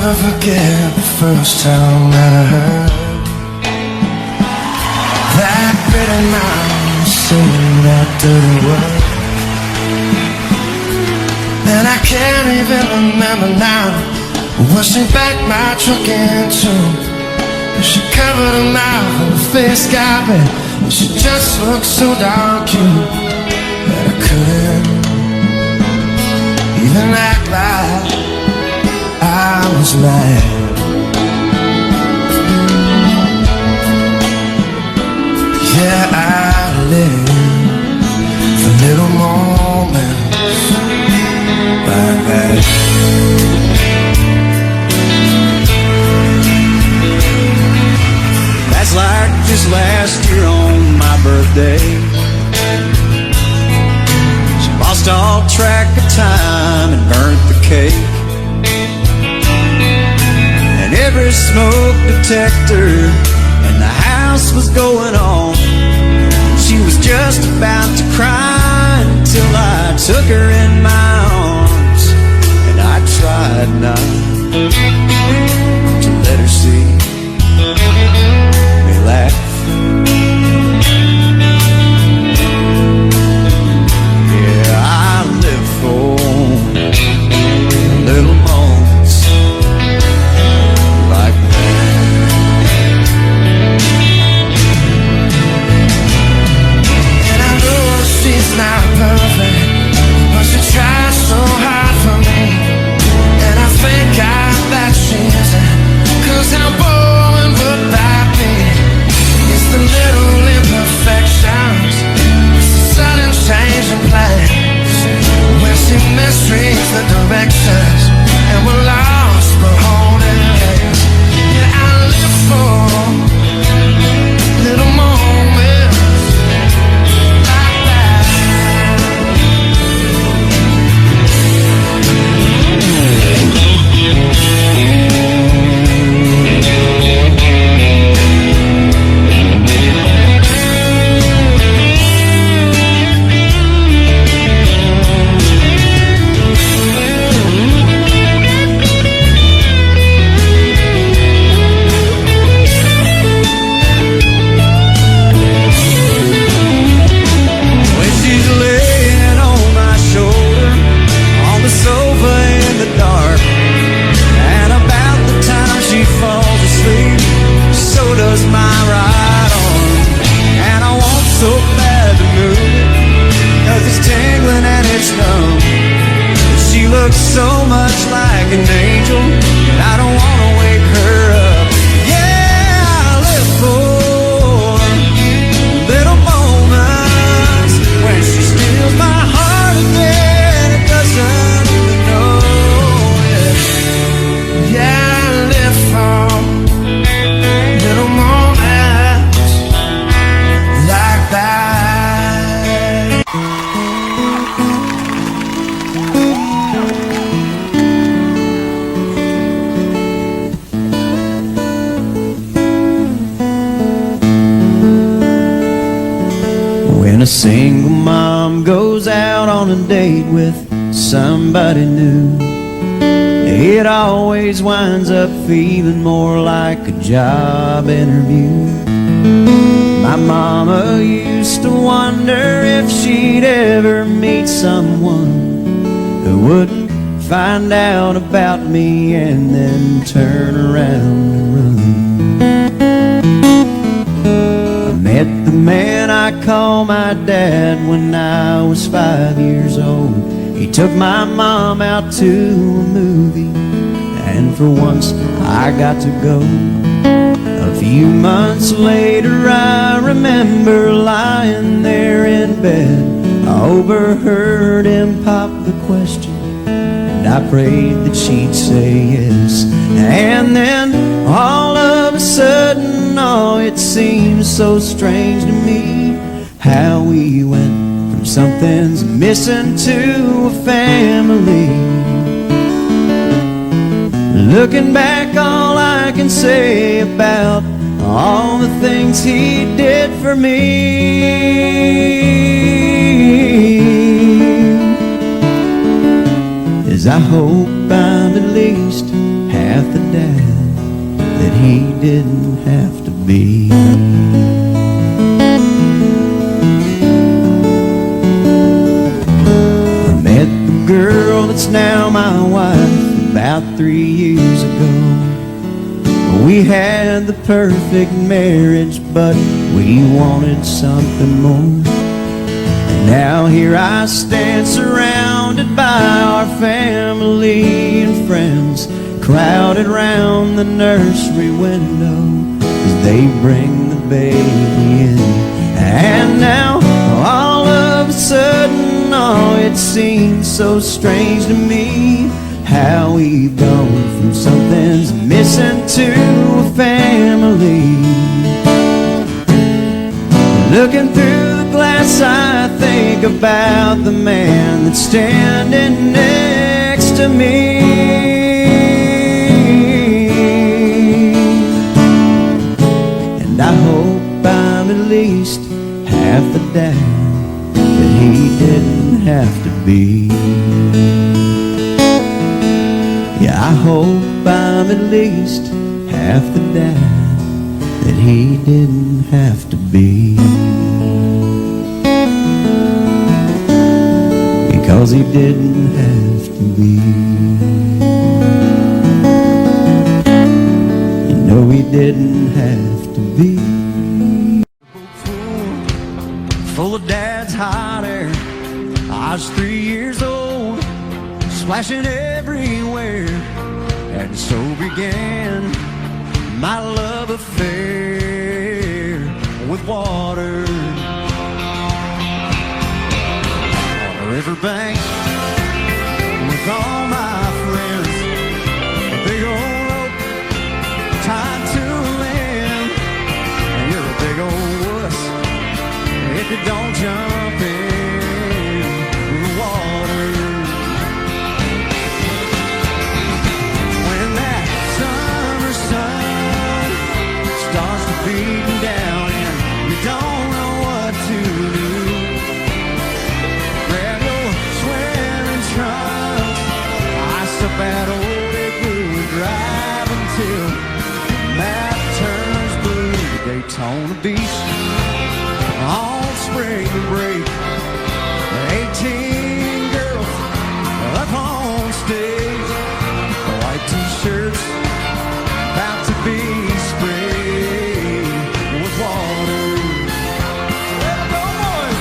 Speaker 1: never forget the first time that I heard that pretty mouth say that dirty word. And I can't even remember now what she backed my truck into. She covered her mouth and her face got red, and she just looked so darn cute that I couldn't even act like I was mad. Yeah, I live for little moments like that. That's like just last year on my birthday. She lost all track of time and burnt the cake. And every smoke detector in the house was going on. She was just about to cry until I took her in my arms, and I tried not to let her see me laugh. Yeah, I live for little moments like that. And I know she's not perfect, but she tries so hard for me. And I think that she isn't, 'cause how boring would that be? It's the little imperfections, it's the sudden change in plans, when she misreads the directions and we're lost but holding hands. Yeah, I live for little moments like that. When she's laying on my shoulder on the sofa in the dark, and about the time she falls asleep, so does my right arm. And I want so bad to move it, 'cause it's tingling and it's numb. She looks so much like an angel, and I don't want to wake her up. Yeah, I live for little moments when she steals my heart again. It doesn't even know it. Yeah, I live for little moments like that. When a single mom goes out on a date with somebody new, it always winds up feeling more like a job interview. My mama used to wonder if she'd ever meet someone who wouldn't find out about me and then turn around and run. I met the man I call my dad when I was 5 years old. He took my mom out to a movie, and for once I got to go. A few months later I remember lying there in bed. I overheard him pop the question, and I prayed that she'd say yes. And then all of a sudden, oh, it seems so strange to me how we went from something's missing to a family. Looking back, all I can say about all the things he did for me is I hope I'm at least half the that he didn't have to be. I met the girl that's now my wife about 3 years ago. We had the perfect marriage, but we wanted something more. And now here I stand surrounded by our family and friends, crowded round the nursery window as they bring the baby in. And now all of a sudden, oh, it seems so strange to me how we've gone from something's missing to a family. Looking through the glass, I think about the man that's standing next to me. And I hope I'm at least half the dad that he didn't have to be. Yeah, I hope I'm at least half the dad that he didn't have to be. Because he didn't have to be. You know he didn't have to be. Full of dad's hot air. I was 3 years old, splashing everywhere. And so began my love affair with water. On the riverbank with all my friends, a big old rope tied to a limb. And you're a big old wuss if you don't jump in the water. When that summer sun starts to beating down and you don't know what to do, grab your swimming trunks, ice up that old igloo, drive until the map turns blue. Daytona Beach on spring break, 18 girls up on stage, white t-shirts about to be sprayed with water. Let's go, boys!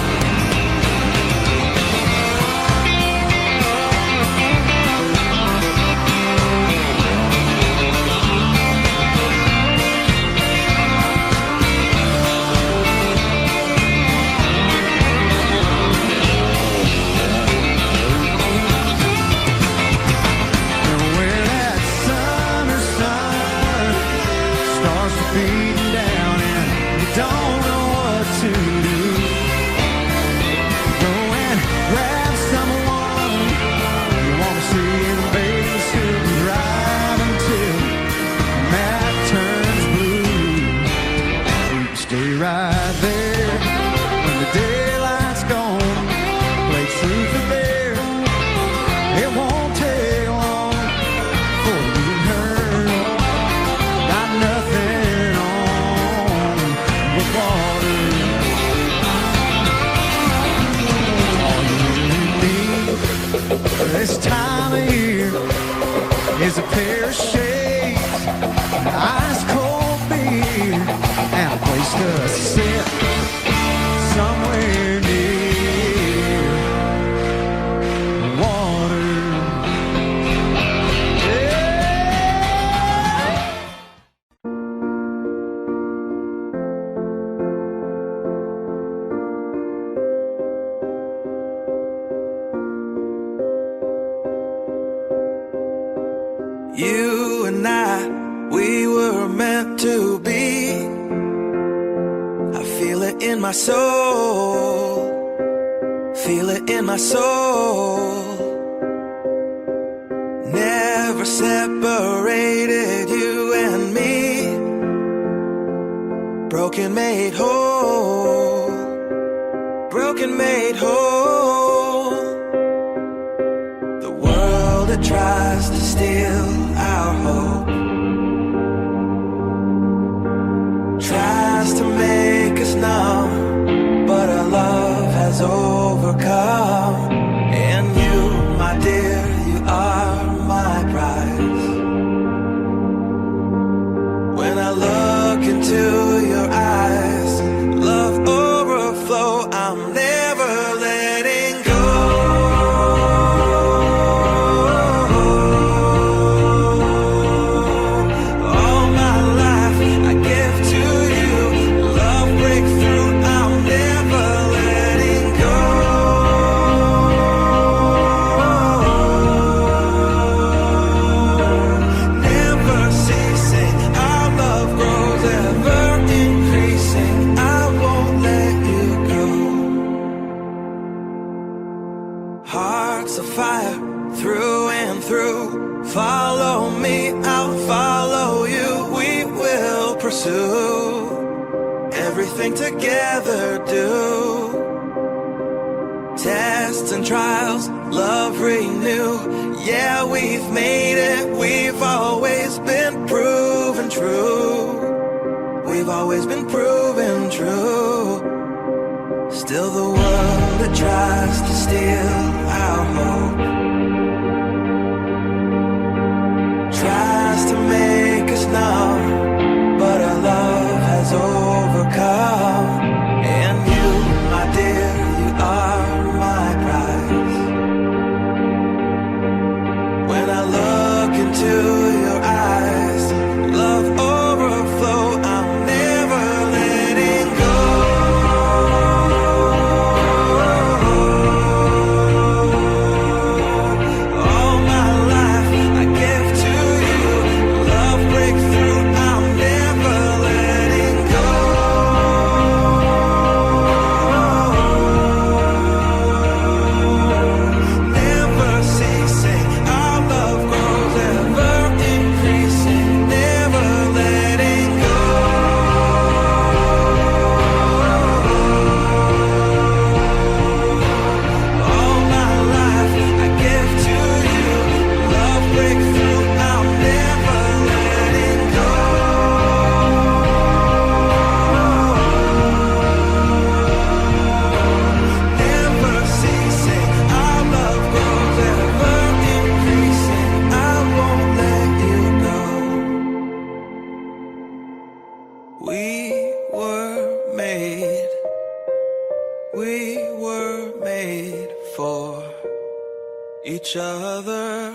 Speaker 1: And when that summer sun starts to beating down and you don't know what to do, go and grab someone you want to see in a bathing suit and drive until the map turns blue. You can stay right there when the daylight's gone, play truth or dare. It won't take long for you and her. Got nothing on but water. All you really need this time of year is a pair of shades, an ice cold beer, and a place to sit somewhere near water. Yeah.
Speaker 10: You and I, we were meant to be. I feel it in my soul. Feel it in my soul. Never separated, you and me. Broken made whole. Broken made whole. The world that tries to steal our hope has overcome. And you, my dear, you are my prize. When I look into your eyes, love overflow, I'm never letting go. All my life I give to you, love breakthrough, I'm never letting go. Never ceasing, our love grows ever increasing, I won't let you go. Hearts of fire, through and through. Follow me, I'll follow you. We will pursue everything together, do. Tests and trials, love renew. Yeah, we've made it, we've always been proven true. We've always been proven true. Still the world that tries to steal our hope, tries to make us numb, but our love has overcome. And you, my dear, you are my prize. When I look into your eyes, love overflow, I'm never letting go. All my life I give to you, love breakthrough, I'm never letting go. Never ceasing, our love grows ever increasing, never letting go. All my life I give to you, love breakthrough, I'm never letting go. Never ceasing, our love grows ever increasing, I won't let you go. We were made for each other.